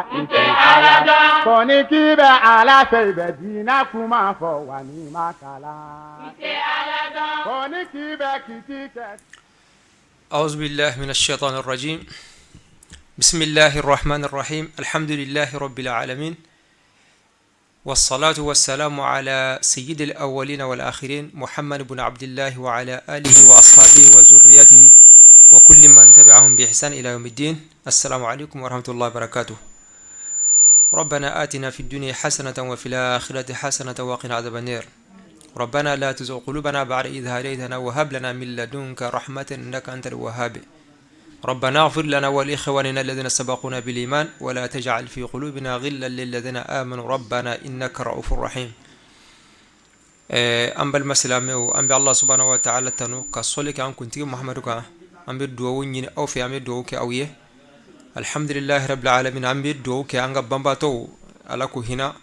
ite ala koni kibe ala sebe dina kuma fo wani makala ite ala koni kibe kitike. أعوذ بالله من الشيطان الرجيم. بسم الله الرحمن الرحيم. الحمد لله رب العالمين، والصلاة والسلام على سيد الأولين والآخرين محمد بن عبد الله وعلى آله وأصحابه وذريته وكل من تبعهم بإحسان إلى يوم الدين. السلام عليكم ورحمة الله وبركاته. ربنا آتنا في الدنيا حسنة وفي الآخرة حسنة وقنا عذاب النار. ربنا لا تزغ قلوبنا بعد إذ هديتنا وهب لنا من لدنك رحمة إنك أنت الوهاب. ربنا اغفر لنا ولإخواننا الذين سبقونا بالإيمان ولا تجعل في قلوبنا غلا للذين آمنوا ربنا إنك رؤوف رحيم. أم بالمسلم وأم بالله سبحانه وتعالى تنو كصلك عن كنتي محمد كا أم بالدعوين أو في أم الدعوك أويه. الحمد لله رب العالمين. أم بالدعوك أنك بمباتو علىكو هنا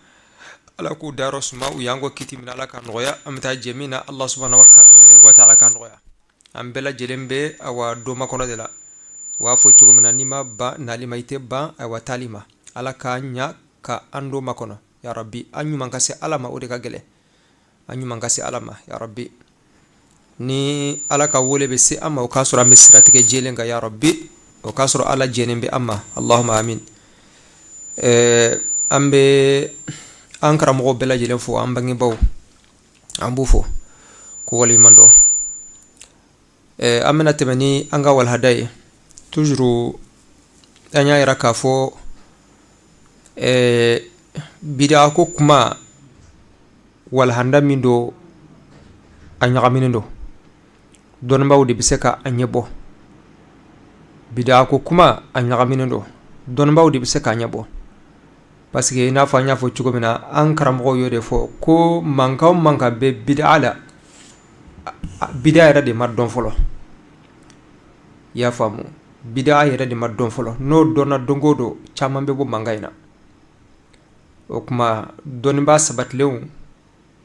علىكو دارس ما ويانغو كتي من علىك نغيا أم تاجمينا الله سبحانه وتعالى كان نغيا أم بلا جلمبي أو دوما كنا دلا wafo chugo mananima ba nalima ite ba wa talima ala ka nya ka ando makono ya rabbi anyu mangase alama ode ka gele anyu mangase alama ya rabbi ni ala ka wole be si amma o kasura misrati ke jelenga ya rabbi o kasura ala jenembe amma allahumma amin. Ambe ankara mo bela jelen fo ambangi baw ambu fo ko wali mando amena temani anga wal hadai toujours anya ira kafo bida ko kuma wal handa mindo anya kamindo don bawde biseka anyebo bida ko kuma anya kamindo don bawde biseka anyebo parce que ina fanya fo chugo mina an karamgo yode fo ko manka be bida ala bida era de mardon folo ya famu bida yere de madon folo no dona dongodo chamambe bo mangayna o kuma doni ba sabatlew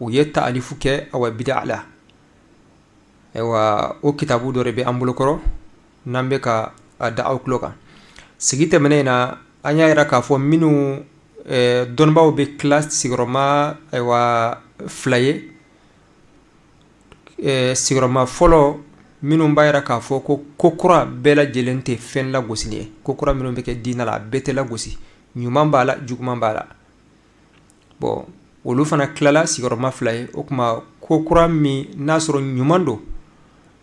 o yetta alifuke awa bida ala ewa o kitabu do rebe ambulo koro nambe ka da'aw kloka sigite menena anya yara ka fo minu don bawo be class sigroma ewa flaye sigroma folo minu mbayra ka fo ko kokura bela jelente fen la gosini kokura minu beke dina la bete la gosi nyuma mbala juguma mbala bo wolu fana klala sigoro maflay okuma kokura mi nasro nyumando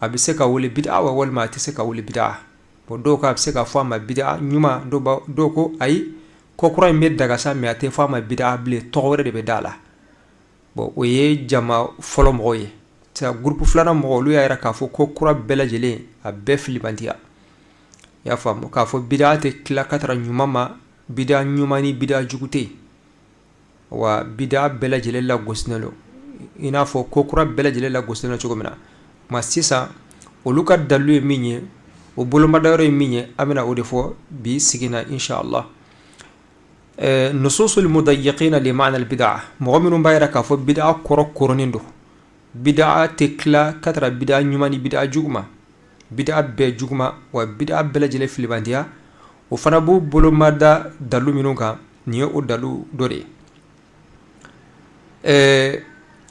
abise ka wole bid'a wa wal ma tese ka wole bid'a bo do ka abise ka fo ma bid'a nyuma do ko ay kokura mi daga sa mi ate fo ma bid'a ble togore de be dala bo oye jama folo moye ta groupe flana mo lu ya ira ka fo ko kura bela jele a be filibantia ya famo ka fo bidate kila katara nyumama bida nyumani bida jugute wa bida bela jele la gosnelo ina fo ko kura bela jele la gosnelo chogomina ma sisa o luka dalu minye o boloma dawre minye amina o defo bi sigina inshallah. نصوص المضيقين لمعنى البدعه مؤمن بايرا ka fo bida koronindo bid'a tekla katara bid'a nyumani bid'a jugma bid'a be jugma wa bid'a bela jele filibandia o fana bu bolo mada dalu minunka niyo o dalu dore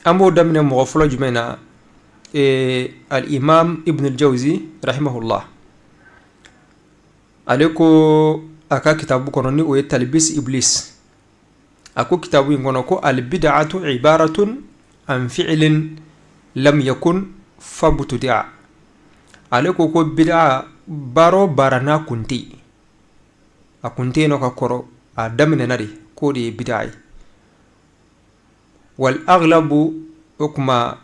ambo damne mo folo jumena al imam ibn al jawzi rahimahullah aleko aka kitabu kono ni o talbis iblis ako kitabu ngono ko al bid'atu ibaratun an fi'lin lam yakun fabtudia aleko ko bid'a baro barana kunti akunti no ka koro a damne nari ko de bid'ai wal aghlabu ukma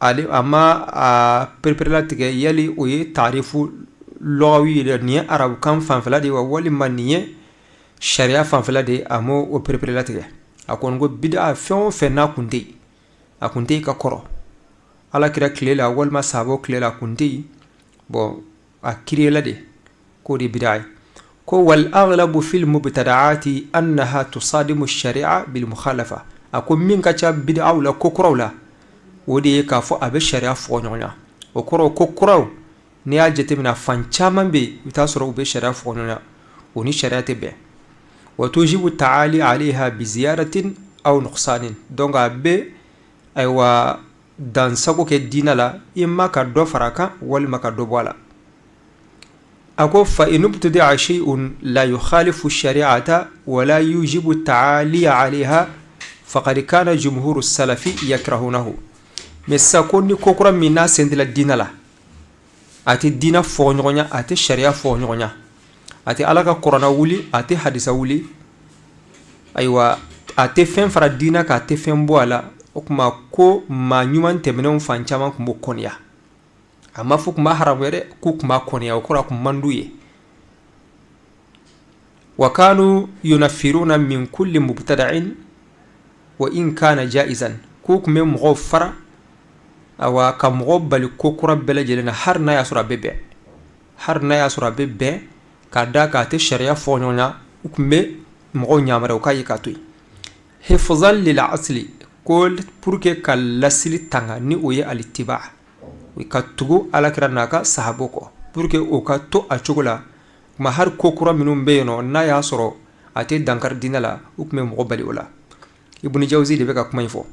ali ama a perpelatige yali oye tarifu lawi ni arab kan fanfalade wa wali maniye sharia fanfalade amo o perpelatige akon go bid'a fen na kunti akunti ka koro ala kira klela wal ma sabo klela kunti bo akirela de ko di bid'a ko wal aghlabu fil mubtada'ati annaha tusadimu ash-shari'a bil mukhalafa akon min ka cha bid'a wala ko korowla wodi ka fo abe sharia fo nyonya o koro ko korow ni aljete mina fancha mambe utasoro ube sharia fo nyonya oni sharia tebe وتوجب التعالي عليها بزيارة أو نقصان دونك أبي أيوا دان ساكو كدين لا إما كدو فراكا ولا كدو بوالا أكو فإن ابتدع شيء لا يخالف الشريعة ولا يوجب التعالي عليها فقد كان جمهور السلف يكرهونه مساكوني كوكرا من ناس عند الدين لا أتي الدين فونيغنيا أتي الشريعة فونيغنيا أتي ألاقا قرآن ولي أتي حديث ولي أيوة أتي فين فرا دينك أتي فين بوالا okuma ko ma nyuman temenen fanchama kumbo konya amma fuk ma harawere ku kuma konya okura kumanduye wa kanu yunafiruna min kulli mubtada'in wa in kana jaizan ku kuma mughfara awa kam gobal ko kura bela jelena har na yasura bebe kada ka te sharia fonyonya ukume mgo nyamare okayi katui hifzan lil asli kol purke kalasili tanga ni oye alittiba wi katugo alakira naka sahaboko purke o ka to a chogola ma har kokura minum beyno na ya soro ate dankar dinala ukme mo bali wala ibn jawzi de beka kuma info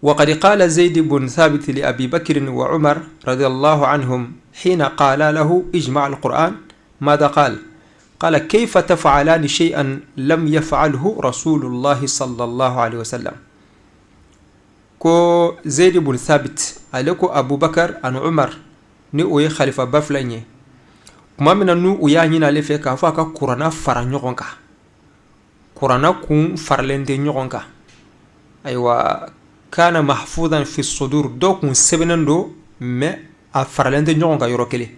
وقد قال زيد بن ثابت لأبي بكر وعمر رضي الله عنهم حين قال له اجمع القرآن ماذا قال؟ قال كيف تفعلان شيئا لم يفعله رسول الله صلى الله عليه وسلم كو زيد بن ثابت عليكو أبو بكر أن عمر نؤي خليفة بفلاني كما من النو ويانينا لفكا فاكا قرانا فرانيوغنكا قرانا كون فرلندي نيوغنكا أيوة كان محفوظا في الصدور دوكم سبنان دو ما فرلندي نيوغنكا يروكلي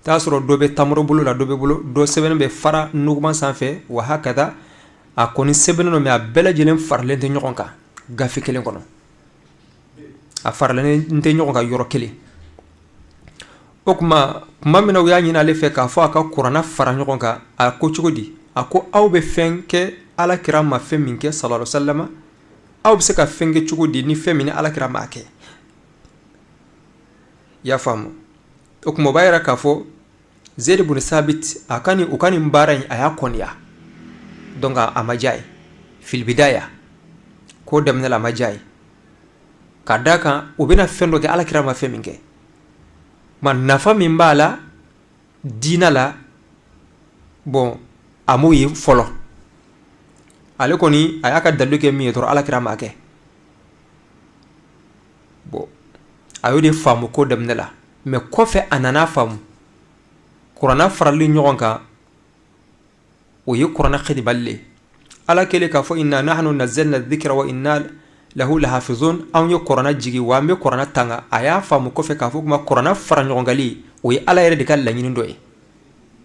تاسرو دوبي تامرو بولو لا دوبي بولو دو سبن be fara nugman sanfé wa hakada akoni seben no me abela jelen farlente nyokonka gafi kelen kono a farlente nyokonka yoro kele okuma mamina wiya nyina le fe ka fa ka qur'ana fara nyokonka a ko chugodi ako awbe fenke ala kirama feminke sallallahu alaihi wasallam awbe se ka fenge chugodi ni femini ala kirama ake ya famu okuma bayra ka fo Zaid ibn Thabit ukani mbaran aya konya donga amajai fil bidaya ko damna la majai kadaka ubina fendo ke ala kirama feminge man nafa mimbala dinala bon amuyi folo ale koni ayaka daluke mi tor ala kirama ke bo ayode famu ko damna la me kofe anana famu Qur'ana farali nyogonka o yi Qur'ana khidi balle ala kele ka fo inna nahnu nazzalna dhikra wa inna lahu lahafizun aw yo Qur'ana jigi wa me Qur'ana tanga aya famu ko fe ka fo kuma Qur'ana fara nyogongali o yi ala yere de kala nyini ndoy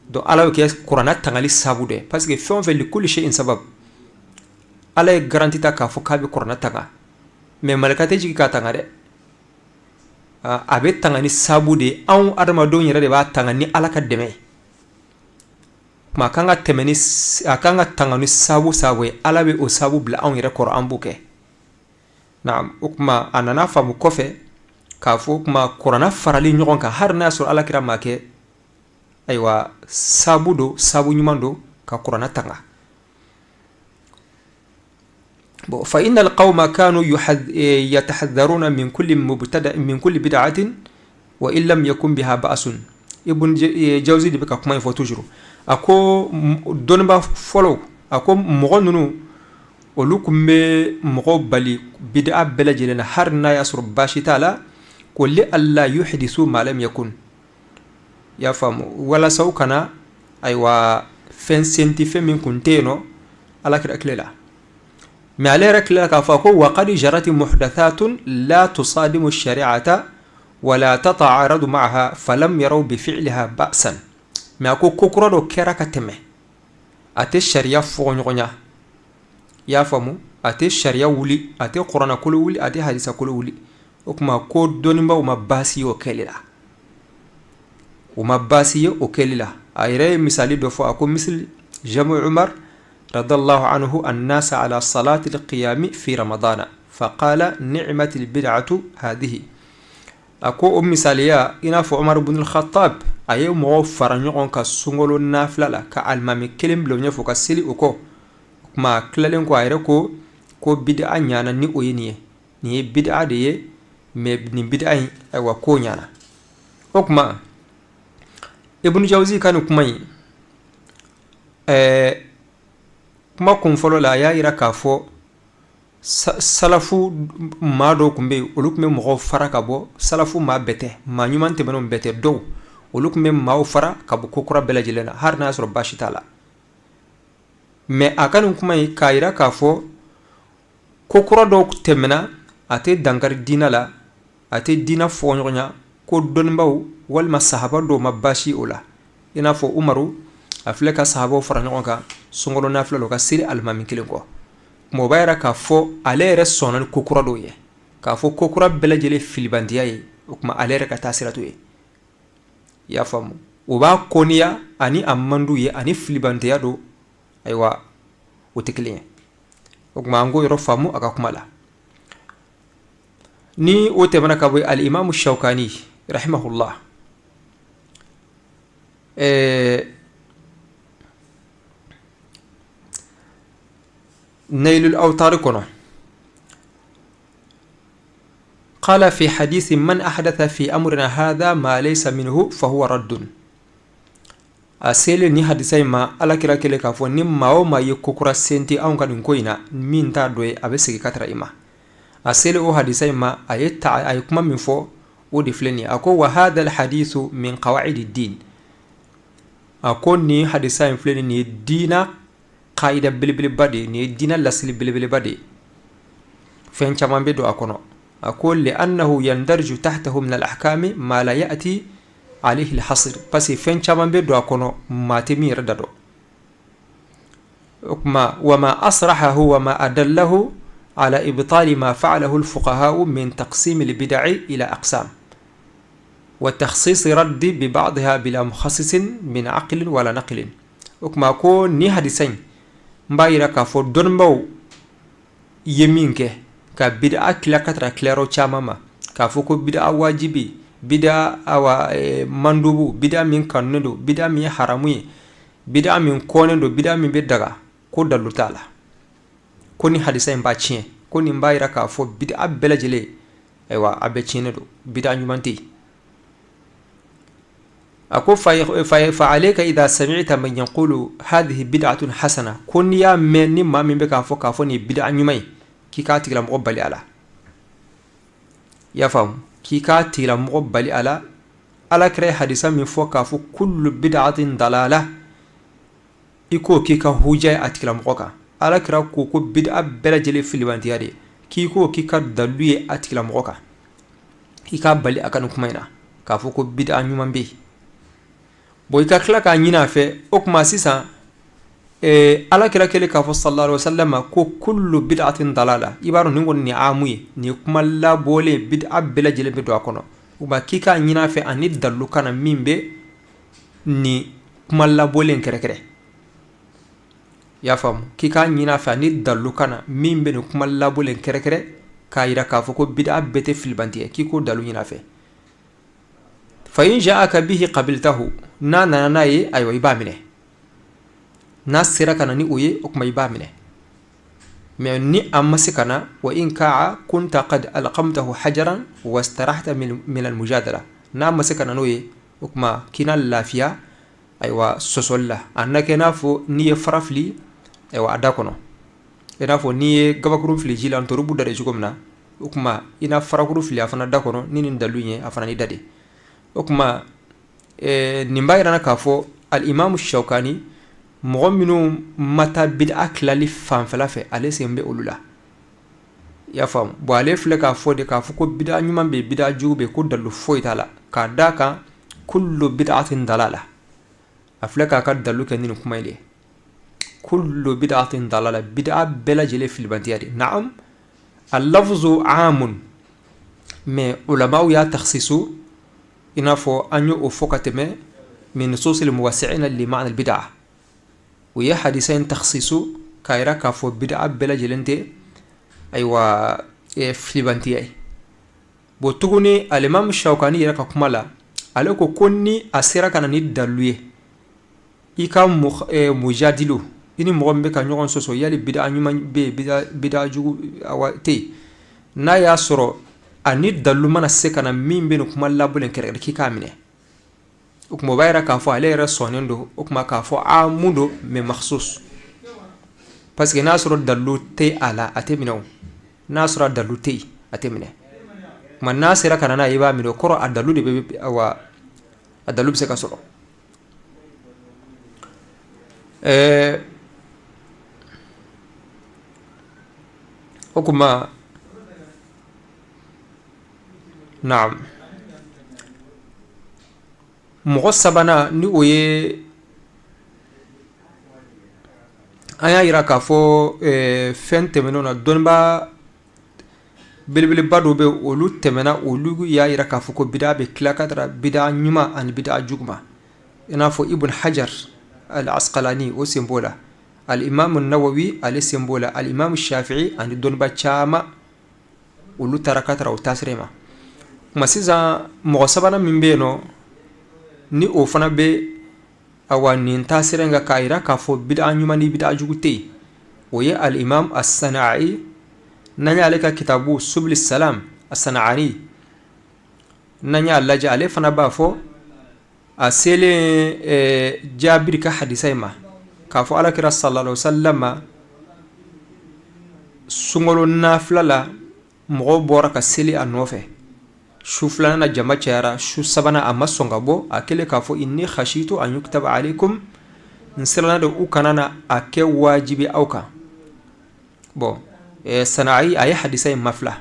do ala yo ke Qur'ana tangali sabude parce que fon fe li kulli shay'in sabab ala e garanti ta ka fo ka be Qur'ana tanga me malakate jigi ka tanga de abe tangani sabude an adama don yere de ba tangani alaka deme ma kanga temeni akanga tangani sabu alabe o sabu bla an yere Qur'an buke naam ukma anana famu kofe ka fo kuma Qur'ana farali nyogon ka har na sur alakira make aywa sabu nyumando ka Qur'ana tanga فإن القوم كانوا يتحذرون من كل مبتدأ من كل بدعة وإن لم يكن بها بأس ابن جوزي دي بكا كما يفو توجرو أكو دونبا فولو أكو مغنونو ولوكم مغبالي بدعة بلا جلنا حرنا يسر باشي تالا كل ألا يحدثوا ما لم يكن يفهم ولا سوكنا أيوا فين سنتي من كنتينو على كده أكللا ما عليه ركلا كفاكو وقد جرت محدثات لا تصادم الشريعة ولا تتعارض معها فلم يروا بفعلها بأسا ما كو كوكرو كيرا كتمه أتي الشريعة فونيغنيا يا فمو أتي الشريعة ولي أتي قرآن كل ولي أتي حديث كل ولي وكما كو دونيمبا وما باسي وكللا وما باسي وكللا أيري مثالي دفو أكو مثل جمع عمر رضي الله عنه الناس على صلاة القيام في رمضان فقال نعمة البدعة هذه أكو مثالية إنا في عمر بن الخطاب aye mo fara ɲɔgɔn ka sunkalo nafila la ka alimami kelen bila ɲɛfɔ ka seli o kɔ kuma kilalen ko a yɛrɛ ko bid'a ɲana ni o ye nin ye bid'a de ye mais nin bid'a in ayiwa ko ɲana o kuma Ibn Jawzi ka nin kuma in kuma kun fɔlɔ la a y'a yira k'a fɔ salafu maa dɔw tun bɛ yen olu tun bɛ mɔgɔw fara ka bɔ salafu maa bɛɛ tɛ maa ɲuman tɛmɛnenw bɛɛ tɛ dɔw olu tun bɛ maaw fara ka bɔ ko kura bɛɛ lajɛlen na hali n'a y'a sɔrɔ baasi t'a la mais a ka nin kuma in k'a yira k'a fɔ ko kura dɔw tɛmɛna a tɛ dankari diina la a tɛ diina fɔ ɲɔgɔn ɲa ko dɔnnibaw walima sahaba dɔw ma baasi o la i n'a fɔ Umaru a filɛ ka sahabaw fara ɲɔgɔn kan sunkalo nafila la ka seli alimami kelen kɔ kuma o b'a yira k'a fɔ ale yɛrɛ sɔnna ni ko kura dɔw ye k'a fɔ ko kura bɛɛ lajɛlen filibantiya ye o kuma ale yɛrɛ ka taa sira t'o ye i y'a faamu o b'a kɔniya ani a man d'u ye ani filibantiya don ayiwa o tɛ kelen ye o kuma an k'o yɔrɔ faamu a ka kuma la ni o tɛmɛna ka bɔ al-Imam Shawkani rahimahullah نيل الأوطار كنا قال في حديث من أحدث في أمرنا هذا ما ليس منه فهو رد أسيل ني حديثي ما على كلا كلا كافو نما وما يكوكرا سنتي أو كان نكوينا مين تادوي أبسكي كتر إما أسيل أو حديثي ما أيكما من فو ودي فلني أكو وهذا الحديث من قواعد الدين أكو ني حديثي فلني دينا قاعدة بلبل بدي ني دينا لسل بلبل بدي فين كمان بدو أكونه أقول لأنه يندرج تحته من الأحكام ما لا يأتي عليه الحصر بس فين كمان بدو أكونه ما تمير دادو وما أصرحه وما أدله على إبطال ما فعله الفقهاء من تقسيم البدع إلى أقسام والتخصيص رد ببعضها بلا مخصص من عقل ولا نقل وكما أقول ني حديثين mbayira ka fo donbaw yeminke ka bid'a kila katra claro chamama ka fo ko bid'a wajibi bid'a awa mandubu bid'a min kanundo bid'a min haramu bid'a min konendo bid'a min bedaga ko dalu tala ko ni hadisa en ba chien ko ni mbayira ka fo bid'a belajele aywa abe chinedo bid'a nyumanti أكو فعليك إذا سمعت من يقول هذه بدعة حسنة كن يا من ما من بك فوق فوني بدعة نيمي كي كاتي لم قبل على يا فهم كي كاتي لم قبل على كره حديثا من فوق فوق كل بدعة ضلالة إكو كي كهوجة أتكلم قوكا على كره كوكو بدعة بلجلي في الوانتياري كيكو كي كدلوي أتكلم قوكا كي كابلي أكنو كمينا كافوكو بدعة نيمان بي boy ka kila ka ɲina fɛ o kuma sisan ala kira kele k'a fɔ sallallahu alaihi wasallam ko kullu bid'atin dalala i b'a dɔn nin kɔni ni amu ye ni kuma labɔlen bid'a bɛɛ lajɛlen bɛ don a kɔnɔ u ba k'i k'a ɲina fɛ ani dalu kana min bɛ ni kuma labɔlen kɛrɛkɛrɛ i y'a faamu k'i k'a ɲina fɛ ani dalu kana min bɛ ni kuma labɔlen kɛrɛkɛrɛ k'a yira k'a fɔ ko bid'a bɛɛ tɛ filibanti ye k'i k'o dalu ɲina fɛ fa in ja'aka bihi qabiltahu na nana ye ayo iba mine na sira kana ni uye o kuma iba mine mais ni amasi kana wa in ka'a kunta qad alqamtahu hajaran wastarahta min almujadala na amasi kana no ye o kuma kina lafiya aywa sosolla annake na fo ni ye farafli aywa ada kono ina fo ni ye gabakuru fili jilan to rubu dare jugomna o kuma ina farakuru fili afana da kono ni dalunye afana ni dade o kuma nimbayirana k'a fɔ al-Imam Shawkani mɔgɔ minnu mata bid'a kilali fanfɛla fɛ ale sen bɛ olu la i y'a faamu bon ale filɛ k'a fɔ de k'a fɔ ko bid'a ɲuman bɛ bid'a jugu bɛ ko dalu foyi t'a la k'a d'a kan kullu bid'atin dalala a filɛ k'a ka dalu kɛ ni nin kuma in de ye kullu bid'atin dalala bid'a bɛɛ lajɛlen filibantiya de naam al-lafzu aamun mais ulamaw y'a takhsisu inafo anyo ufokateme min nusus الموسعين لمعنى البدعة ويا حديثين تخصيصو كايرا كافو بدعة بلا جلنتي أيوا في بنتي بوتوني الإمام الشوكاني يرى كمالا ale ko ko ni a sera kana ni dalu ye i ka mujadilu i ni mɔgɔ min bɛ ka ɲɔgɔn sɔsɔ yali bida ɲuman bɛ bida jugu awa tɛ yen n'a y'a sɔrɔ ani dalu mana se kana min bɛ nin kuma labɔlen kɛrɛkɛrɛ k'i k'a minɛ o kuma o b'a yira k'a fɔ ale yɛrɛ sɔnnen don o kuma k'a fɔ a mun don mais maksus parce que n'a sɔrɔ dalu tɛ a la a tɛ minɛ o n'a sɔrɔ dalu tɛ yen a tɛ minɛ kuma n'a sera kana n'a ye i b'a minɛ o kɔrɔ a dalu de bɛ awa a dalu bɛ se ka sɔrɔ o kuma naam mɔgɔ sabanan ni o ye an y'a yira k'a fɔ fɛn tɛmɛnenw na dɔnnibaa belebeleba dɔw bɛ olu tɛmɛna olu y'a yira k'a fɔ ko bida bɛ tila ka taara bida ɲuman ani bida juguman i n'a fɔ ibn hajar al-asqalani o sen b'o la al-imam nawawi ale sen b'o la al-imam shafi'i ani dɔnniba caman olu taara ka taara o taasira ma kuma sisan mɔgɔ sabanan min bɛ yen nɔ ni o fana bɛ awa nin taasira in kan k'a yira k'a fɔ bida ɲuman ni bida jugu tɛ yen o ye al-imam as-sana'i n'an y'ale ka kitabu subul salam as-sana'ani n'an y'a lajɛ ale fana b'a fɔ a selen Jabir ka hadisa in ma k'a fɔ alakira sallallahu alaihi wasallam sunkalo nafila la mɔgɔw bɔra ka seli a nɔfɛ su filanan na jama cayara su sabanan a ma sɔn ka bɔ a kɛlen k'a fɔ inni khashitu an yuktaba alaikum n siranna de u kana na a kɛ wajibi aw kan bon Sana'i a ye hadisa in mafila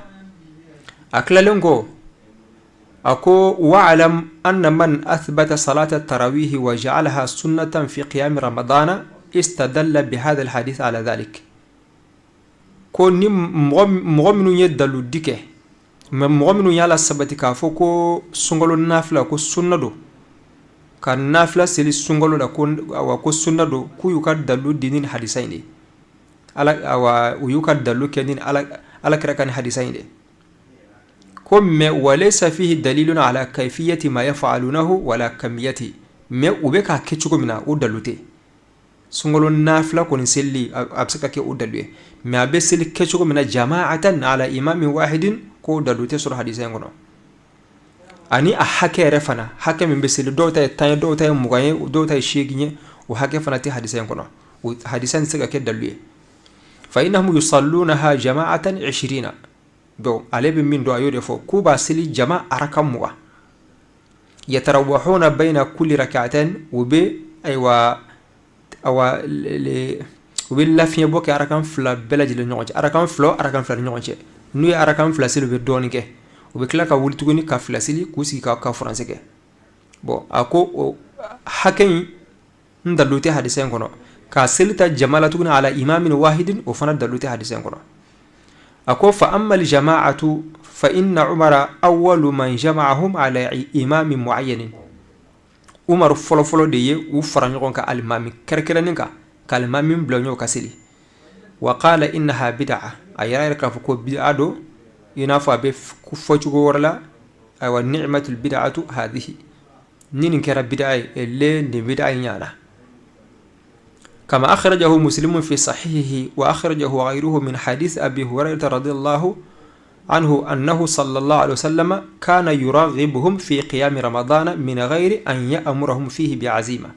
a tilalen ko a ko wa'alam anna man athbata salata tarawihi wa ja'alaha sunnatan fi qiyam ramadana istadalla bi hadha alhadith ala dhalik ko ni mɔgɔ minnu ye daludi kɛ mais mɔgɔ minnu y'a la sabati k'a fɔ ko sunkalo nafila ko sunna don ka nafila seli sunkalo la ko sunna don k'u y'u ka dalu di ni hadisa in de u y'u ka dalu kɛ ni alakira ka ni hadisa in de ko mais walaysa fihi dalilun ala kayfiyati ma yaf'alunahu wala kamiyati mais u bɛ k'a kɛ cogo min na o dalu tɛ sunkalo nafila kɔni seli a bɛ se ka kɛ o dalu ye mais a bɛ seli kɛ cogo min na jama'atan ala imamin wahidin ko dalu tɛ sɔrɔ hadisa in kɔnɔ ani a hakɛ yɛrɛ fana hakɛ min bɛ seli dɔw ta ye 10 ye dɔw ta ye 20 ye dɔw ta ye 8 ye o hakɛ fana tɛ hadisa in kɔnɔ o hadisa in tɛ se ka kɛ dalu ye fa innahum yusallunaha jama'atan 20 bon ale bɛ min dɔn a y'o de fɔ k'u b'a seli jama araka 20 yatarawahuna bayna kulli rak'atayn u bɛ ayiwa u bɛ lafiɲɛ bɔ kɛ arakan 2 bɛɛ lajɛlen ɲɔgɔn cɛ arakan 2 ni ɲɔgɔn cɛ n'u ye arakan 2 seli u bɛ dɔɔnin kɛ u bɛ tila ka wuli tuguni ka 2 seli k'u sigi ka furancɛ kɛ bon a ko o hakɛ in n dalu tɛ hadisa in kɔnɔ k'a seli ta jama la tuguni ala imamin wahidin o fana dalu tɛ hadisa in kɔnɔ a ko fa amma al jama'atu fa inna umara awwalu man jama'ahum ala imamin muayyanin umar fɔlɔfɔlɔ de ye u fara ɲɔgɔn kan alimami kɛrɛnkɛrɛnnen kan ka alimami bila ɲɔgɔn ka seli wa qala innaha bid'a a yɛrɛ k'a fɔ ko bid'a do i n'a fɔ a bɛ fɔ cogo wɛrɛ la ayiwa ni'matul bid'atu hadhihi ni nin kɛra bid'a ye nin bid'a in ɲana كما أخرجه مسلم في صحيحه وأخرجه غيره من حديث أبي هريرة رضي الله عنه أنه صلى الله عليه وسلم كان يرغبهم في قيام رمضان من غير أن يأمرهم فيه بعزيمة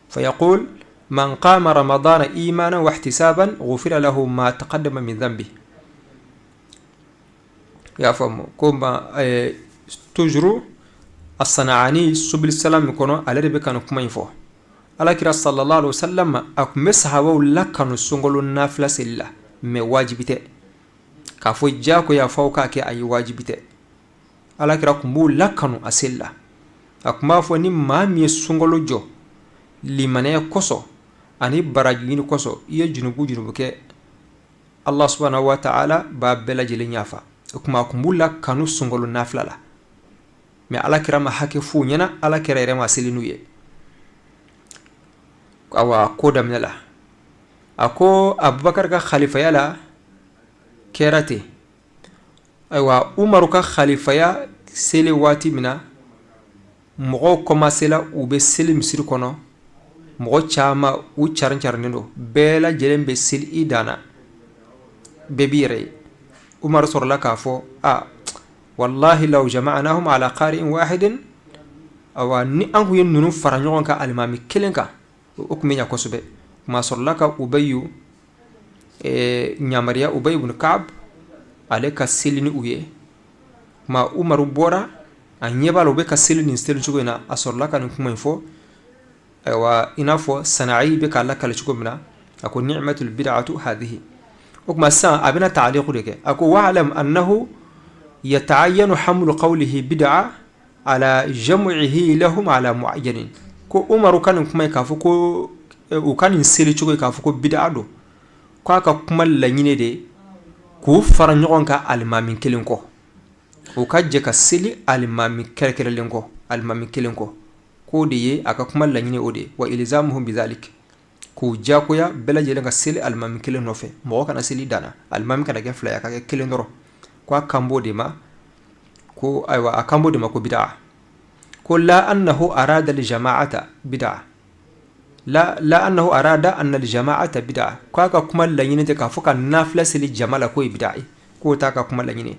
فيقول من قام رمضان إيمانا واحتسابا غفر له ما تقدم من ذنبه يا فهم كما تجرو الصنعاني سبل السلام يكونوا على ربك كما يفوه alakira sallallahu alaihi wasallam a kun bɛ sahabaw lakanu sunkalo nafila seli la mais wajibi tɛ k'a fɔ diyagoya f'aw k'a kɛ a ye wajibi tɛ alakira kun b'o lakanu a seli la a kun b'a fɔ ni maa min ye sunkalo jɔ limanaya kosɔn ani baraji ɲini kosɔn i ye junubu kɛ Allah subhanahu wa ta'ala b'a bɛɛ lajɛlen yafa o kuma a kun b'u lakanu sunkalo nafila la mais alakira ma hakɛ f'u ɲɛna alakira yɛrɛ ma seli n'u ye awa ko daminɛ la a ko abubakar ka khalifaya la kɛra ten ayiwa umaru ka khalifaya seli waati min na mɔgɔw commencé la u bɛ seli misiri kɔnɔ mɔgɔ caman u carin-carinen don bɛɛ lajɛlen bɛ seli i danna bɛɛ b'i yɛrɛ ye Umar sɔrɔla k'a fɔ wallahi law jama'nahum ala qari'in wahidin awa ni an kun ye ninnu fara ɲɔgɔn kan alimami kelen kan o tun bɛ ɲa kosɛbɛ kuma sɔrɔla ka Ubayyu ɲamariya Ubayy ibn Ka'b ale ka seli ni u ye kuma Umaru bɔra a ɲɛ b'a la u bɛ ka seli nin seli cogo in na a sɔrɔla ka nin kuma in fɔ ayiwa i n'a fɔ Sana'i bɛ k'a lakale cogo min na a ko ni'matul bid'atu hadhihi o kuma sisan a bɛna ta'liq de kɛ a ko wa'lam annahu yata'ayyanu hamlu qawlihi bid'a ala jam'ihi lahum ala mu'ayyanin ko Umaru ka nin kuma in k'a fɔ ko u ka nin seli cogo in k'a fɔ ko bid'a don k'a ka kuma laɲini de k'u fara ɲɔgɔn kan alimami kelen kɔ u ka jɛ ka seli alimami kɛrɛkɛrɛnlen kɔ alimami kelen kɔ k'o de ye a ka kuma laɲini o de ye wa ilzamuhum bidhalik k'u jakoya bɛɛ lajɛlen ka seli alimami kelen nɔfɛ mɔgɔ kana seli danna alimami kana kɛ fila ye a ka kɛ kelen dɔrɔn ko a kan b'o de ma ko ayiwa a kan b'o de ma ko bid'a ko la annahu arada li jama'ata bid'a la annahu arada anna li jama'ata bid'a ko a ka kuma laɲini tɛ k'a fɔ ka nafila seli jama la k'o ye bid'a ye k'o t'a ka kuma laɲini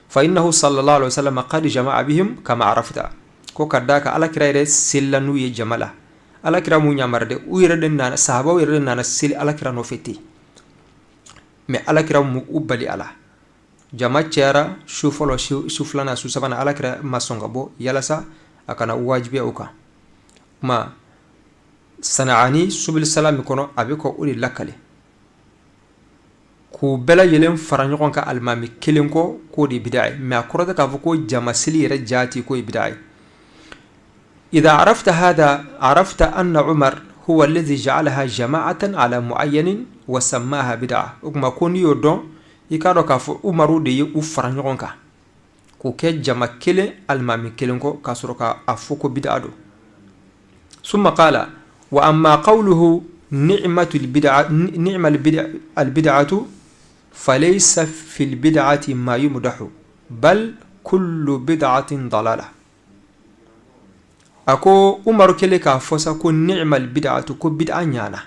fa innahu sallallahu alaihi wasallam qad jama'a bihim kama arafta ko ka da ka alakira yɛrɛ selila n'u ye jama la alakira mu ɲamara dɛ u yɛrɛ de nana sahabaw yɛrɛ de nana seli alakira nɔfɛ ten mais alakira mu u bali a la jama cayara su fɔlɔ su filanan su sabanan alakira ma sɔn ka bɔ yalasa a kana wajibiya u kan kuma Sana'ani subil salami kɔnɔ a bɛ ka o de lakale k'u bɛɛ lajɛlen fara ɲɔgɔn kan alimami kelen kɔ k'o de ye bid'a ye mais a kɔrɔ tɛ k'a fɔ ko jama seli yɛrɛ jaati k'o ye bid'a ye إذا عرفت هذا عرفت أن عمر هو الذي جعلها جماعة على معين وسماها بدعة وكما كون يودون يكادو كافو عمر دي يفرن يونكا كوكي جما كيلي المامي كيلنكو كاسروكا أفوكو بدعة ثم قال وأما قوله نعمة البدعة فليس في البدعة ما يمدح بل كل بدعة ضلالة ako Umaru kele k'a fɔ sa ko ni'mal bid'atu ko bid'a ɲana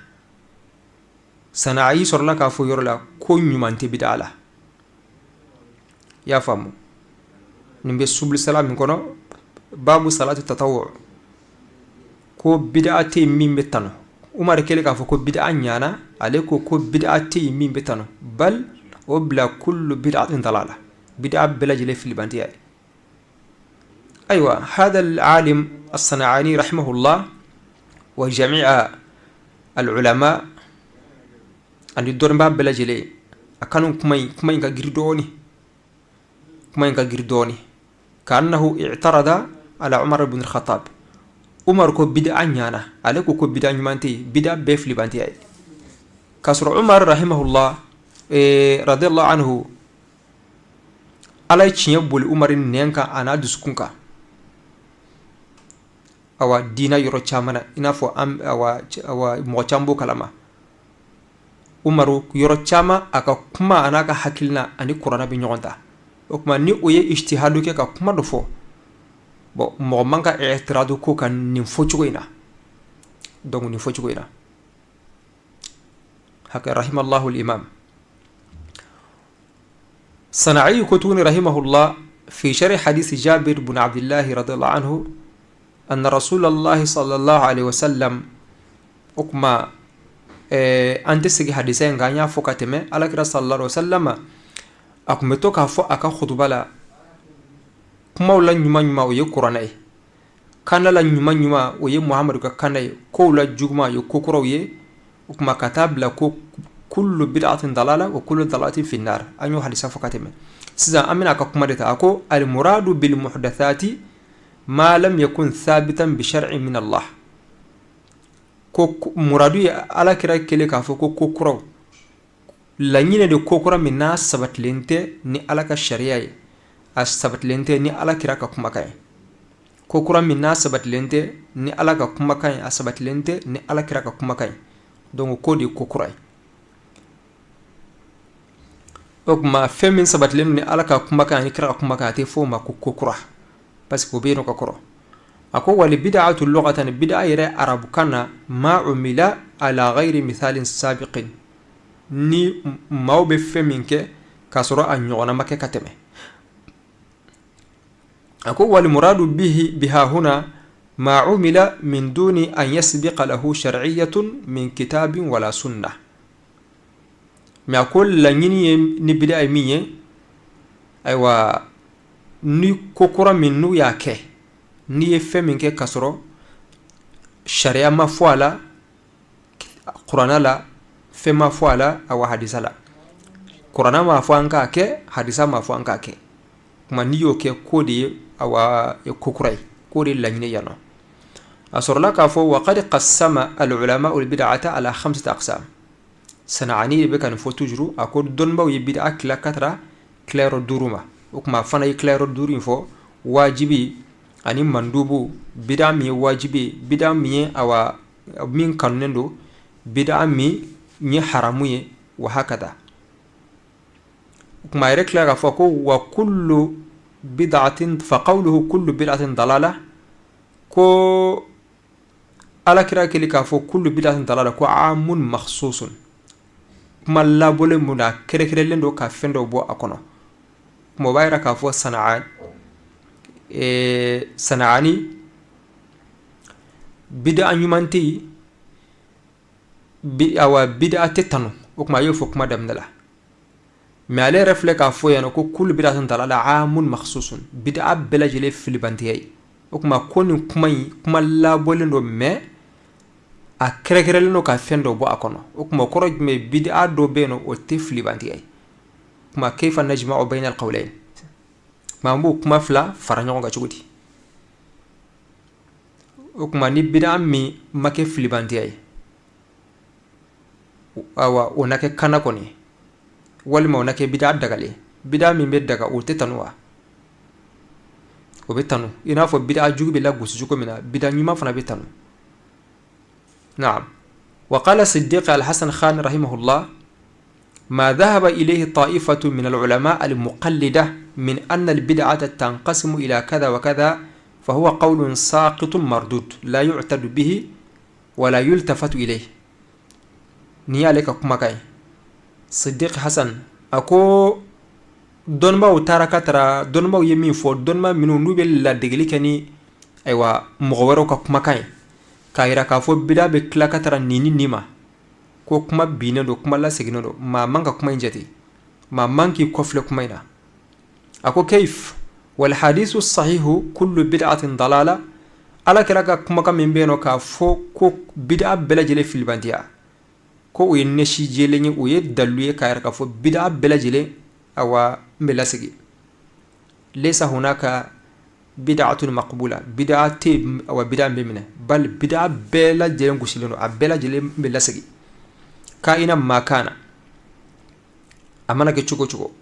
Sana'i sɔrɔla k'a fɔ yɔrɔ la ko ɲuman tɛ bid'a la y'a faamu nin bɛ subul salam min kɔnɔ babu salatu tatawwu ko bid'a tɛ min bɛ tano Umaru kele k'a fɔ ko bid'a ɲana ale ko bid'a tɛ min bɛ tano bal o bila kullu bid'atin dalala bid'a bɛɛ lajɛlen filibantiya ye أيوة هذا العالم الصنعاني رحمه الله وجميع العلماء أن يدور باب بلاجلي أكانوا كمين كجردوني كأنه اعترض على عمر بن الخطاب عمر كو بدعة نيانا عليك كو بدعة نيمانتي بدعة بيفلي بانتي كسر عمر رحمه الله رضي الله عنه على يشيبول عمر نينكا أنا دسكونكا awa dina yoro chamana inafo awa mo chambo kalama Umaru yoro chama aka kuma anaka hakilna ani Qur'ana bi ñogonta o kuma ni oye ijtihadu ke ka kuma do fo bo mo manka i'tiradu ko kan ni fo cugoina donc ni fo cugoina haka rahimallahu al-imam Sana'i kutuni rahimahullah fi sharh hadith Jabir ibn Abdullah radhiyallahu anhu أن رسول الله صلى الله عليه وسلم أكما أنت سجى حديثين غانيا فوكاتمه على كرا صلى الله عليه وسلم أكما توكا فو أكا خطبة لا كما ولا نيما ويا قرآن كان لا نيما ويا محمد كان كولا جوما يكوكرا ويا أكما كتاب لا كل بدعة ضلالة وكل ضلالة في النار أنيو حديثا فوكاتمه سيدا أمين أكا كما دتا أكو المراد بالمحدثات ما لم يكن ثابتا بشرع من الله كو مرادو على كرا كله كافو كو كرو لانينا دي كوكرا من ناس سبت لنته ني على كشريعه سبت لنته ني على كرا كما كاي كوكرا من ناس سبت لنته ني على كما كاي سبت لنته ني على كرا كما كاي دونك كودي كوكرا اوكما فمن سبت لنته ني على كما كاي كرا كما كاي تي فوما كوكرا parce que beno ka koro ako wali bid'atu lughatan bid'a yere arabu kana ma umila ala ghairi mithalin sabiqin ni mawbe feminke kasoro a ɲɔgɔnna ma kɛ ka tɛmɛ ako wal muradu biha huna ma umila min duni an yasbiqa lahu shar'iyyatun min kitabin wala sunnah mais ako laɲini ye ni bid'a ye min ye aywa ni kokura min n'u y'a kɛ ni ye fɛn min kɛ kasɔrɔ sariya ma fɔ a la kurana la fɛn ma fɔ a la awa hadisa la kurana ma fɔ an k'a kɛ hadisa ma fɔ an k'a kɛ kuma n'i y'o kɛ ko de ye awa kokura ye ko de ye laɲini yan nɔ a sɔrɔla k'a fɔ wa qad qassama al-ulama al-bid'ata ala 5 aqsam Sana'ani de bɛ ka nin fɔ toujours a ko dɔnnibaw ye bid'a tila ka tara tilayɔrɔ 5 ma o kuma fana ye tilayɔrɔ 5 in fɔ wajibi ani mandubu bid'a min ye wajibi bid'a min ye awa min kanunen don bid'a min ye haramu ye wa hakada kuma yɛrɛ tila k'a fɔ ko wa kullu bid'atin fa qawluhu kullu bid'atin dalala ko alakira kɛli k'a fɔ kullu bid'atin dalala ko amun makhsusun kuma labɔlen mun na kɛrɛkɛrɛnlen don ka fɛn dɔ bɔ a kɔnɔ kuma o b'a yira k'a fɔ sana'ani bid'a ɲuman tɛ yen bid'a tɛ tanu o kuma a y'o fɔ kuma daminɛ la mais ale yɛrɛ filɛ k'a fɔ yan ko kullu bid'atin dalala amun makhsusun bid'a bɛɛ lajɛlen filibantiya ye o kuma ko nin kuma in kuma labɔlen don mais a kɛrɛkɛrɛnlen don ka fɛn dɔ bɔ a kɔnɔ o kuma kɔrɔ jumɛn bid'a dɔ bɛ yen nɔ o tɛ filibantiya ye kuma kayfa najma'u bayna al-qawlayn kuma an b'o kuma fila fara ɲɔgɔn kan cogo di o kuma ni bid'a min ma kɛ filibantiya ye awa o na kɛ kana kɔni walima o na kɛ bid'a dagalen bid'a min bɛ daga o tɛ tanu wa o bɛ tanu i n'a fɔ bid'a jugu bɛ lagosi cogo min na bid'a ɲuman fana bɛ tanu نعم وقال الصديق الحسن خان رحمه الله ما ذهب إليه طائفة من العلماء المقلدة من أن البدعة تنقسم إلى كذا وكذا فهو قول ساقط مردود لا يعتد به ولا يلتفت إليه نيالك كمكاي صديق حسن أكو دونما وتاركا ترى دونما يمين فور دونما منو نوبل لا دغلي كني أيوا مغورو كمكاي k'a yira k'a fɔ bida bɛ tila ka tara nini ma ko kuma binnen don kuma laseginen don maa man ka kuma in jate maa man k'i kɔfilɛ kuma in na a ko kayf wal hadisu sahihu kullu bid'atin dalala ala kɛra ka kumakan min bɛ yen nɔ k'a fɔ ko bid'a bɛɛ lajɛlen filibantiya ko o ye nɛsi jɛlen ye o ye dalilu ye k'a yira k'a fɔ bid'a bɛɛ lajɛlen awa n bɛ lasegi laysa hunaka bid'atun maqbula bid'a te awa bid'a be minɛ bal bid'a bɛɛ lajɛlen gosilen don a bɛɛ lajɛlen bɛ lasegi ka'ina ma kana a mana kɛ cogo cogo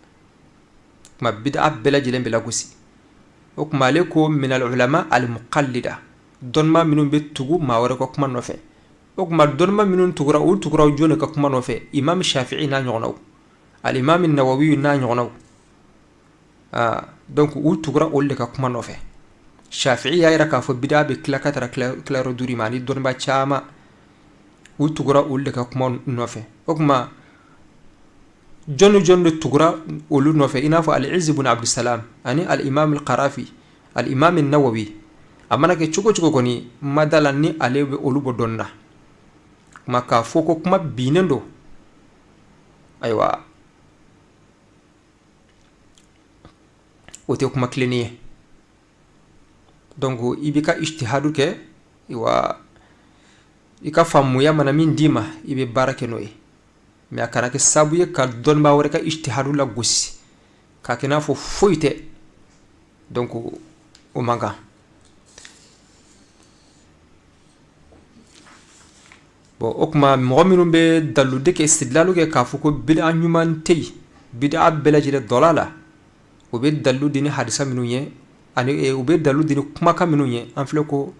kuma bid'a bɛɛ lajɛlen bɛ lagosi o kuma ale ko min al ulama al muqallida dɔnniba minnu bɛ tugu maa wɛrɛ ka kuma nɔfɛ o kuma dɔnniba minnu tugura olu tugura jɔn ka kuma nɔfɛ imam shafi'i n'a ɲɔgɔnnaw al imam nawawi n'a ɲɔgɔnnaw donc u tugura olu de ka kuma nɔfɛ shafi'i y'a yira k'a fɔ bid'a bɛ tila ka tara tilayɔrɔ 5 ma ani dɔnniba caman u tugura olu de ka kuma nɔfɛ o kuma jɔn ni jɔn de tugura olu nɔfɛ i n'a fɔ al-Izz ibn Abdussalam ani al-Imam al-Qarafi al-Imam an-Nawawi a mana kɛ cogo cogo kɔni ma da la ni ale bɛ olu bɔ dɔnni na kuma k'a fɔ ko kuma binnen don ayiwa o tɛ kuma tilenni ye donc i bɛ ka ijtihadu kɛ i ka faamuya mana min d'i ma i bɛ baara kɛ n'o ye mais a kana kɛ sababu ye ka dɔnnibaa wɛrɛ ka ijtihadu lagosi k'a kɛ i n'a fɔ foyi tɛ donc o man kan bon o kuma mɔgɔ minnu bɛ daliluden kɛ istidlalu kɛ k'a fɔ ko bid'a ɲuman tɛ yen bid'a bɛɛ lajɛlen dɔla la o bɛ dalilu di ni hadisa minnu ye ani u bɛ dalilu di ni kumakan minnu ye an filɛ ko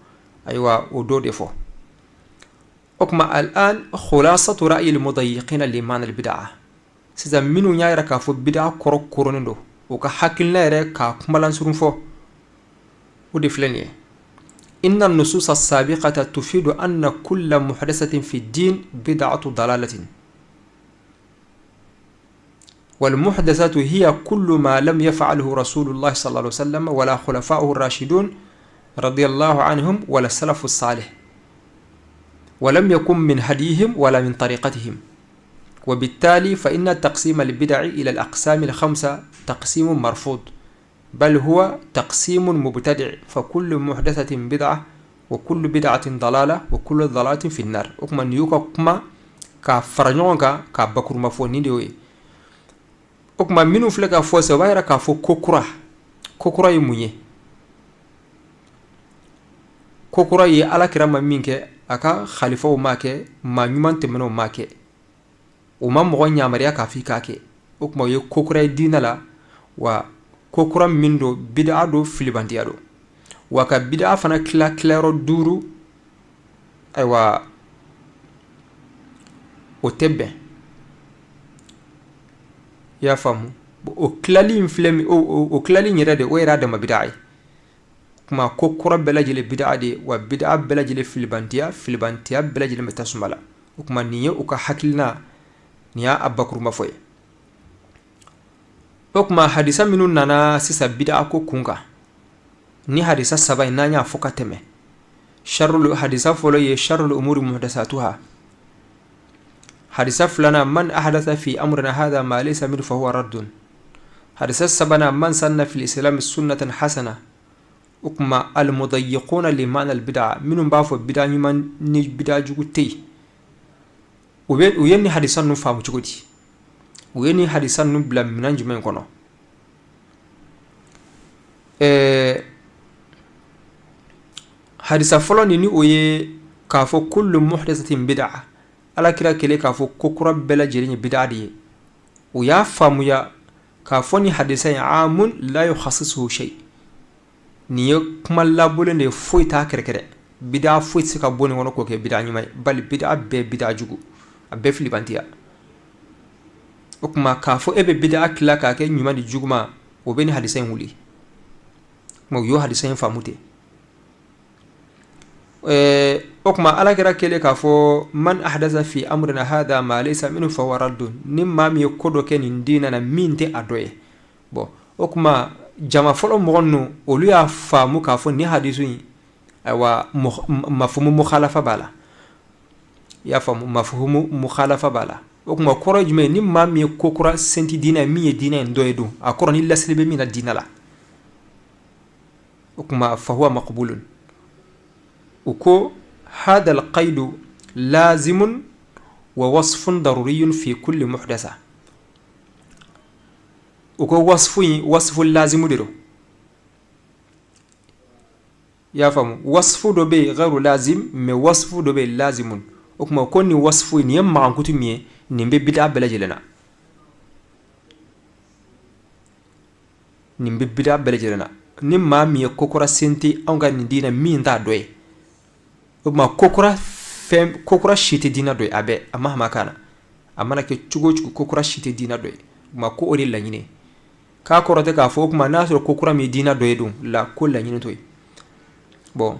ayiwa o dɔ de fɔ o kuma al'an khulasatu ra'yi al-mudayyiqina liman al-bid'a sisan minnu y'a yira k'a fɔ bid'a kɔrɔ koronnen don o ka hakilina yɛrɛ k'a kumalansurun fɔ o de filɛ nin ye إن النصوص السابقة تفيد أن كل محدثة في الدين بدعة ضلالة والمحدثات هي كل ما لم يفعله رسول الله صلى الله عليه وسلم ولا خلفاؤه الراشدون رضي الله عنهم ولا السلف الصالح ولم يكن من هديهم ولا من طريقتهم وبالتالي فإن تقسيم البدع إلى الأقسام الخمسة تقسيم مرفوض بل هو تقسيم مبتدع فكل محدثة بدعة وكل بدعة ضلالة وكل ضلالة في النار وكما نيوكا كما كفرنيونكا كبكر مفونين ديوي وكما منو فلكا فوسا بايرا كفو كوكورا يمونيه كوكورا على كرام منك أكا خليفة وماكي ما نيمان تمنو ماكي وما مغنيا مريا كافي كاكي وكما يو كوكورا دينا لا و كوكورا مندو بدعة دو فيلبانتيا دو وكا بدعة فانا كلارو دورو ايوا وتبه يا فامو وكلالي مفلمي وكلالي نيرادي ويرادة ما بدعي كما كوكورا بلا جلي بدعة دي وبدعة بلا جلي فيلبانتيا بلا جلي متاسمالا وكما نيو وكا حكلنا نيا أباكرو مفوي وكما حديثا منو نانا سيسا بدعة كو كونغا ni hadisa saba inanya foka teme sharru hadisa folo ye sharru umuri muhdathatuha hadisa fulana man ahdatha fi amrina hadha ma laysa minhu fa huwa raddun hadisa sabana man sanna fi al-islam sunnatan hasana ukma al-mudayyiquna li ma'na al-bid'a minum bafo bid'a nyuman ni bid'a juguti uyenni hadisan nu famu juguti uyenni hadisan nu bla minan jumen kono hadisa folo ni oye kafo kullu muhdathatin bid'a ala kira kele kafo kokura bela jerinya bid'a di o ya famu ya kafo ni hadisa ya amun la yukhassisu shay ni kuma labule ne foita kerekere bid'a foit sika boni wono ko ke bid'a nyimay bal bid'a be bid'a jugu abbe filibantiya o kuma kafo ebe bid'a kila ka ke nyima di juguma o beni hadisa huli mo yo hadisa famute okuma ala kira kele kafo man ahdatha fi amrina hadha ma laysa minhu fa huwa raddun nimma mi kodo ken ndina na minte adoye bo okuma jama folo mogonno olu ya famu kafo ni hadisu aywa mafhumu mukhalafa bala ya famu mafhumu mukhalafa bala okuma koro jume nimma mi kokura senti dina mi dina ndoyedu akoro ni laslibe mi na dina la okuma fa huwa maqbulun وكو هذا القيد لازم ووصف ضروري في كل محدثة وكو وصف لازم ديرو يا فهم وصف دوبي غير لازم مي وصف دوبي لازم وكما كوني وصف نيم ما انكوتو مي نيمبي بدا بلا جلنا نيمبي بدا بلا جلنا نيم ما مي كوكورا سنتي اونغا ندينا مي ندا دوي ma kokura shite dina doy abe amma makana amma nake chugo kokura shite dina doy ma ko ori la nyine ka korote ka fo kuma naso kokura mi dina doy dum la ko la nyine toy bon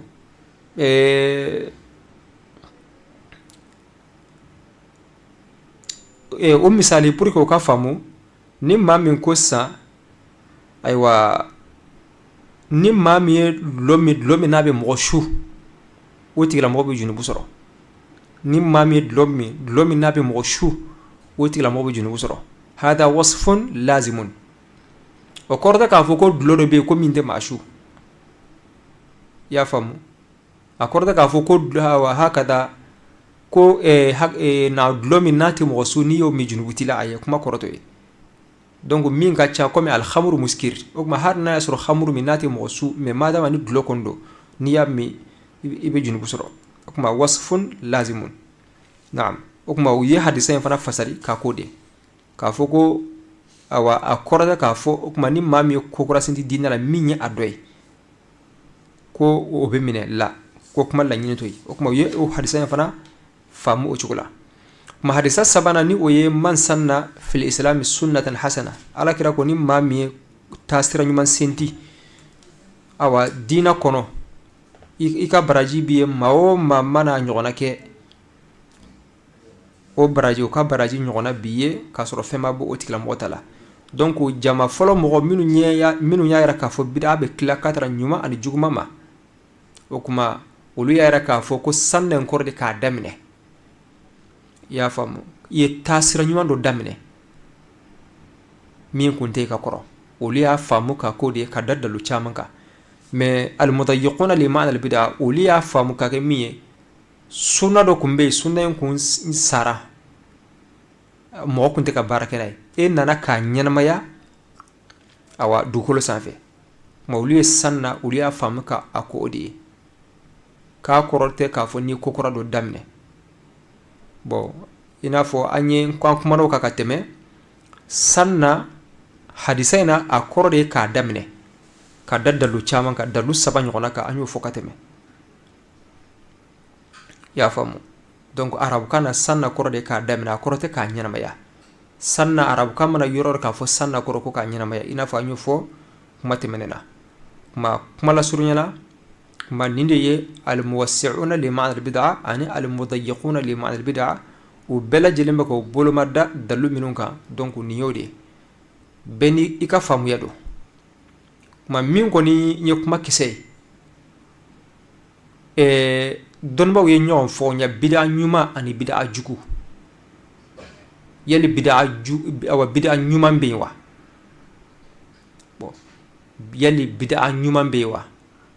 o misali pour ko ka famu ni mamin ko sa aywa ni mami lomi nabe mo shu woti la mo be junubu soro ni mami lomi nabe mo shu woti la mo be junubu soro hada wasfun lazimun o korda ka fo ko lodo be ko minde mashu ya famu akorda ka fo ko wa hakada ko na lomi nati mo su ni yo mi junubu tila ay kuma koroto e donc min ka cha comme al khamru muskir o ma har na yasru khamru min nati mo su me madama ni glokondo ni ya mi ibe junubu soro kuma wasfun lazimun na'am o kuma wi hadisa fana fasari ka kode ka foko awa akorda ka fo o kuma ni mami ko kora sinti dinala minya adoy ko o be mine la ko kuma la nyine toy o kuma wi o hadisa fana famu o chukula ma hadisa sabana ni oye man sanna fil islam sunnatan hasana ala kira ko ni mami tasira nyuman senti awa dina kono i ka baraji bi ye maa o maa mana ɲɔgɔnna kɛ o baraji o ka baraji ɲɔgɔnna bi ye k'a sɔrɔ fɛn ma bɔ o tigilamɔgɔ ta la donc jama fɔlɔ mɔgɔ minnu y'a yɛrɛ k'a fɔ bida bɛ tila ka tara ɲuman ani juguman ma o kuma olu y'a yɛrɛ k'a fɔ ko sanu in kɔrɔ de k'a daminɛ i y'a faamu i ye taasira ɲuman dɔ daminɛ min kun tɛ ka kɔrɔ olu y'a faamu k'a ko de ye ka da dalu caman kan mais almudayyiquna liman albida olu y'a faamu ka kɛ min ye sunna dɔ kun bɛ yen sunna in kun sara mɔgɔ kun tɛ ka baara kɛ n'a ye e nana k'a ɲɛnamaya awa dugukolo sanfɛ ma olu ye sanna olu y'a faamu ka a ko o de ye k'a kɔrɔ tɛ k'a fɔ ni ko kura dɔ daminɛ bon i n'a fɔ an ye k'an kumana o kan ka tɛmɛ sanna hadisa in na a kɔrɔ de ye k'a daminɛ ka da dalu caman kan dalu 3 ɲɔgɔnna kan an y'o fɔ ka tɛmɛ i y'a faamu donc arabukan na sanna kɔrɔ de k'a daminɛ a kɔrɔ tɛ k'a ɲɛnamaya sanna arabukan mana yɔrɔ k'a fɔ sanna kɔrɔ ko k'a ɲɛnamaya i n'a fɔ an y'o fɔ kuma tɛmɛnen na kuma lasurunyala kuma nin de ye almuwassi'una liman albid'a ani almudayyiquna liman albid'a u bɛɛ lajɛlen bɛ k'u bolomada dalu minnu kan donc nin y'o de ye bɛɛ ni i ka faamuya don kuma min kɔni ye kuma kisɛ ye dɔnnibaw ye ɲɔgɔn fɔ ɲa bida ɲuman ani bida jugu yali bida ɲuman bɛ yen wa bon yali bida ɲuman bɛ yen wa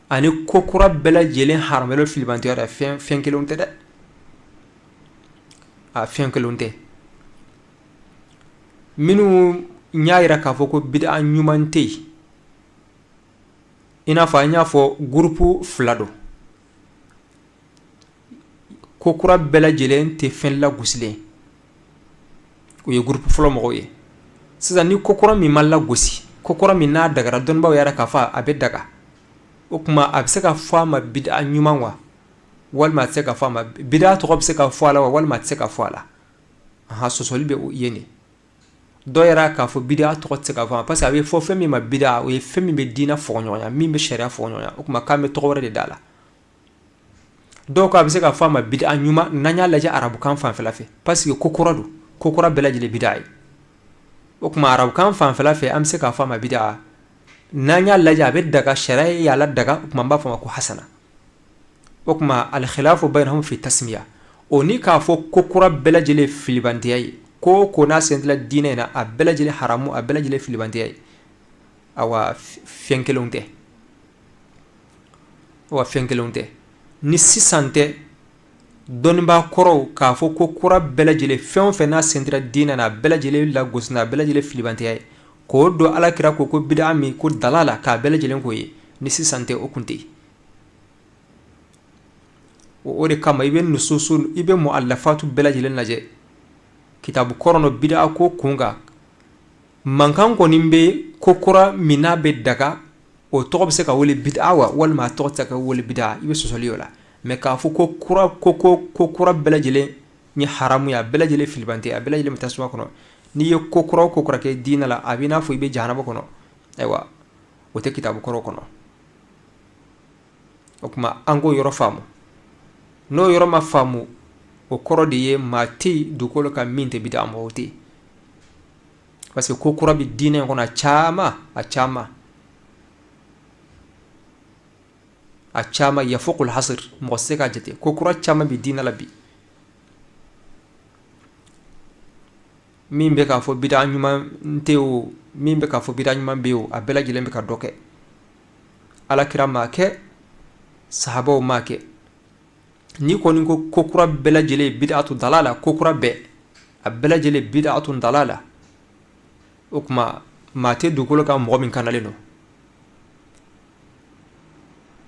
ani ko kura bɛɛ lajɛlen haramɛlen filibantiya la fɛn kelenw tɛ dɛ a fɛn kelenw tɛ minnu y'a yira k'a fɔ ko bida ɲuman tɛ yen i n'a fɔ an y'a fɔ groupe 2 don ko kura bɛɛ lajɛlen tɛ fɛn lagosilen o ye groupe fɔlɔ mɔgɔw ye sisan ni ko kura min ma lagosi ko kura min n'a dagara dɔnnibaw yɛrɛ k'a fɔ a bɛ daga o kuma a bɛ se ka fɔ a ma bida ɲuman wa walima a tɛ se ka fɔ a ma bida tɔgɔ bɛ se ka fɔ a la wa walima a tɛ se ka fɔ a la sɔsɔli bɛ o ye nin dɔw yɛrɛ k'a fɔ bida tɔgɔ tɛ se ka fɔ a ma parce que a bɛ fɔ fɛn min ma bida o ye fɛn min bɛ diinɛ fɔɲɔgɔnya min bɛ sariya fɔɲɔgɔnya o kuma k'an bɛ tɔgɔ wɛrɛ de d'a la dɔw ko a bɛ se ka fɔ a ma bida ɲuman n'an y'a lajɛ arabukan fanfɛla fɛ parce que ko kura don ko kura bɛɛ lajɛlen bida ye o kuma arabukan fanfɛla fɛ an bɛ se k'a fɔ a ma bida n'an y'a lajɛ a bɛ daga sariya y'a la daga o kuma an b'a fɔ a ma ko hasana o kuma alkhilafu baynahum fi tasmiya o ni k'a fɔ ko kura bɛɛ lajɛlen filibantiya ye ko n'a sentila diinɛ in na a bɛɛ lajɛlen haramu a bɛɛ lajɛlen filibantiya ye awa fɛn kelenw tɛ ni sisan tɛ dɔnnibaa kɔrɔw k'a fɔ ko kura bɛɛ lajɛlen fɛn o fɛn n'a sentira diinɛ na a bɛɛ lajɛlen lagosina a bɛɛ lajɛlen filibantiya ye k'o don alakira ko bida min ko dalala k'a bɛɛ lajɛlen k'o ye ni sisan tɛ o kun tɛ yen o de kama i bɛ nususu i bɛ mu'allafatu bɛɛ lajɛlen lajɛ kitabu kɔrɔnɔ bida ko kun kan mankan kɔni bɛ ko kura min n'a bɛ daga o tɔgɔ bɛ se ka wele bida wa walima a tɔgɔ tɛ se ka wele bida i bɛ sɔsɔli o la mais k'a fɔ ko kura bɛɛ lajɛlen ye haramu ye a bɛɛ lajɛlen filibantiya a bɛɛ lajɛlen bɛ tasuma kɔnɔ n'i ye ko kura o ko kura kɛ diinɛ la a b'i n'a fɔ i bɛ jahanama kɔnɔ ayiwa o tɛ kitabu kɔrɔ kɔnɔ o kuma an k'o yɔrɔ faamu n'o yɔrɔ ma faamu o kɔrɔ de ye maa tɛ yen dugukolo kan min tɛ bida mɔgɔw tɛ yen parce que ko kura bɛ diinɛ in kɔnɔ a caman yafukul hasr mɔgɔ tɛ se k'a jate ko kura caman bɛ diinɛ la bi min bɛ k'a fɔ bida ɲuman tɛ o min bɛ k'a fɔ bida ɲuman bɛ o a bɛɛ lajɛlen bɛ ka dɔ kɛ alakira m'a kɛ sahabaw m'a kɛ ni kɔni ko kura bɛɛ lajɛlen bid'atu dalala ko kura bɛɛ a bɛɛ lajɛlen bid'atu dalala o kuma maa tɛ dugukolo kan mɔgɔ min kanalen don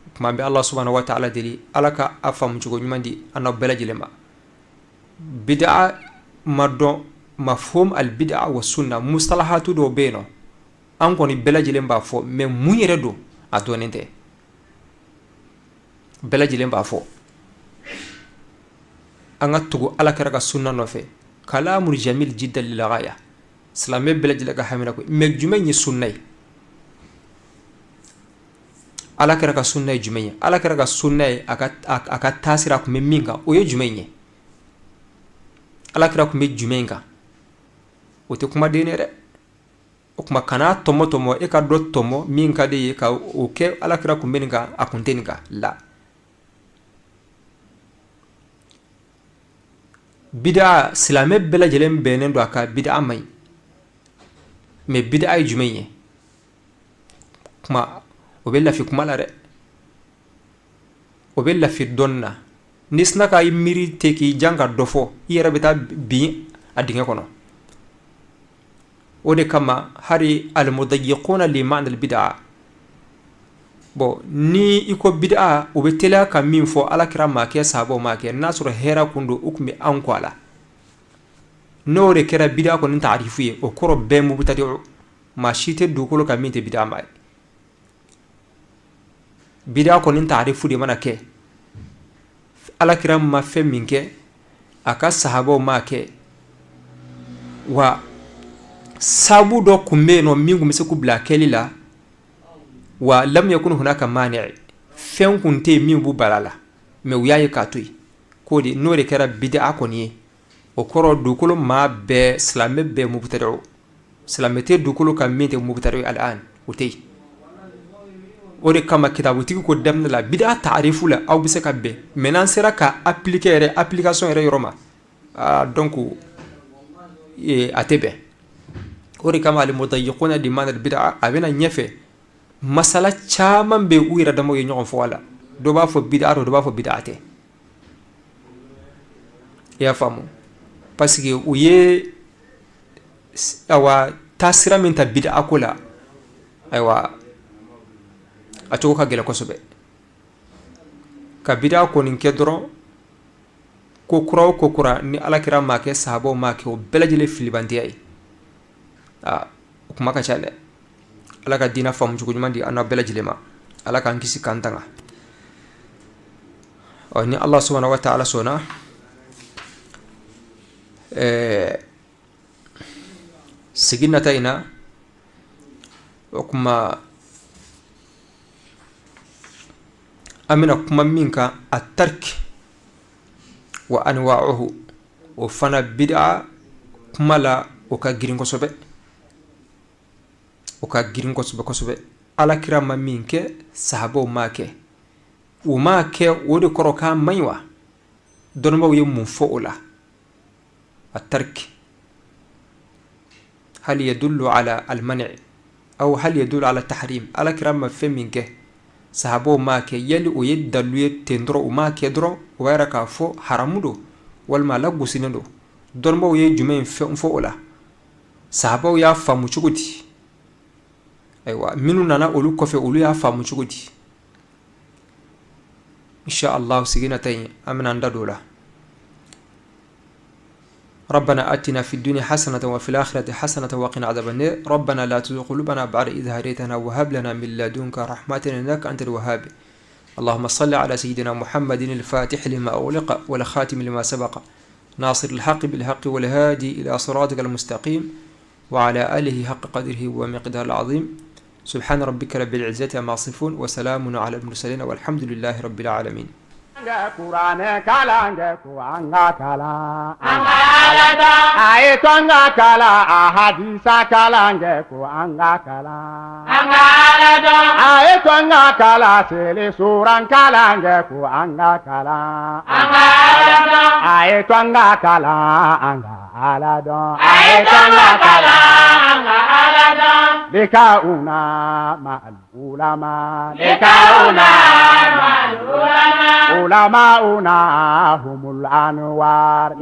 o kuma an bɛ ala subhanahu wa ta'ala deli ala ka a faamu cogo ɲuman di an n'aw bɛɛ lajɛlen ma bid'a ma dɔn mafhum al bid'a wa sunna mustalahatu dɔw bɛ yen nɔ an kɔni bɛɛ lajɛlen b'a fɔ mais mun yɛrɛ don a dɔnnen tɛ bɛɛ lajɛlen b'a fɔ an ka tugu alakira ka sunna nɔfɛ kalamul jamil jiddan lil ghaya silamɛ bɛɛ lajɛlen ka hamina ko mais jumɛn ye sunna ye ala kira ka sunna ye jumɛn ye ala kira ka sunna ye a ka taasira kun bɛ min kan o ye jumɛn ye ala kira kun bɛ jumɛn kan o tɛ kumaden ye dɛ o kuma kana tɔmɔ e ka dɔ tɔmɔ min ka di ye ka o kɛ ala kira kun bɛ nin kan a kun tɛ nin kan la bid'a silamɛ bɛɛ lajɛlen bɛnnen don a ka bid'a man ɲi mais bid'a ye jumɛn ye kuma o bɛ lafi kuma la dɛ o bɛ lafi dɔɔni na ni sina ka i miiri ten k'i jan ka dɔ fɔ i yɛrɛ bɛ taa bin a dingɛ kɔnɔ o de kama hari almudayiquna li ma'na albid'a bon ni i ko bid'a o bɛ teliya ka min fɔ ala kira ma kɛ sahabaw ma kɛ n'a sɔrɔ hɛrɛ kun don u kun bɛ an kɔ a la n'o de kɛra bid'a kɔni taarifu ye o kɔrɔ bɛɛ mubtadi'u maa si tɛ dugukolo kan min tɛ bid'a ma ye bid'a kɔni taarifu de mana kɛ ala kira ma fɛn min kɛ a ka sahabaw ma kɛ wa sabu dɔ kun bɛ yen nɔ min kun bɛ se k'u bila kɛli la wa lam yakun hunaka mani' fɛn kun tɛ yen min b'u bala la mais u y'a ye k'a to yen k'o de n'o de kɛra bid'a kɔni ye o kɔrɔ dugukolo maa bɛɛ silamɛ bɛɛ mubtadi'u silamɛ tɛ dugukolo kan min tɛ mubtadi'u al'an o tɛ yen o de kama kitabutigi ko daminɛ la bid'a taarifu la aw bɛ se ka bɛn mais n'an sera ka appliquer yɛrɛ application yɛrɛ yɔrɔ ma donc a tɛ bɛn o de kama almudayiquna li ma'na albid'a a bɛna ɲɛfɛ masala caman bɛ u yɛrɛ damaw ye ɲɔgɔn fɔ a la dɔ b'a fɔ bid'a dɔ b'a fɔ bid'a tɛ i y'a faamu parce que u ye awa taasira min ta bid'a ko la ayiwa a cogo ka gɛlɛn kosɛbɛ ka bid'a kɔni kɛ dɔrɔn ko kura o ko kura ni ala kira ma kɛ sahabaw ma kɛ o bɛɛ lajɛlen filibantiya ye o kuma ka ca dɛ ala ka diinɛ faamu cogo ɲuman di an n'aw bɛɛ lajɛlen ma ala k'an kisi k'an tanga ni ala subhanahu wa ta'ala sɔnna sigi nata in na o kuma an bɛna kuma min kan a tarki wa anwa'uhu o fana bid'a kuma la o ka girin kosɛbɛ o ka girin kosɛbɛ kosɛbɛ ala kira ma min kɛ sahabaw ma kɛ u ma kɛ o de kɔrɔ k'a man ɲi wa dɔnnibaw ye mun fɔ o la a tarki hal yadullu ala almani' aw hal yadullu ala tahrim ala kira ma fɛn min kɛ sahabaw ma kɛ yali o ye dalu ye ten dɔrɔn u ma kɛ dɔrɔn o b'a yira k'a fɔ haramu don walima a lagosinen don dɔnnibaw ye jumɛn fɛn fɔ o la sahabaw y'a faamu cogo di ayiwa minnu nana olu kɔfɛ olu y'a faamu cogo di insha Allah sigi nata in an bɛna an da don o la ربنا آتنا في الدنيا حسنة وفي الآخرة حسنة وقنا عذاب النار ربنا لا تزغ قلوبنا بعد إذ هديتنا وهب لنا من لدنك رحمة إنك أنت الوهاب اللهم صل على سيدنا محمد الفاتح لما أغلق والخاتم لما سبق ناصر الحق بالحق والهادي إلى صراطك المستقيم وعلى آله حق قدره ومقدار العظيم سبحان ربك رب العزة عما يصفون وسلام على المرسلين والحمد لله رب العالمين Kurane kalange ku anga kala anga da ay tonga kala ahadisa kalange ku anga kala anga da ay tonga kala sele suran kalange ku anga kala anga da ay tonga kala anga ala da ay tonga kala anga ala da likauna ma'al ulama likauna ma'al ulama علماؤنا هم الأنوار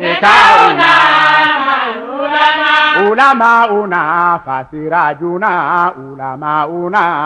علماؤنا فسراجنا علماؤنا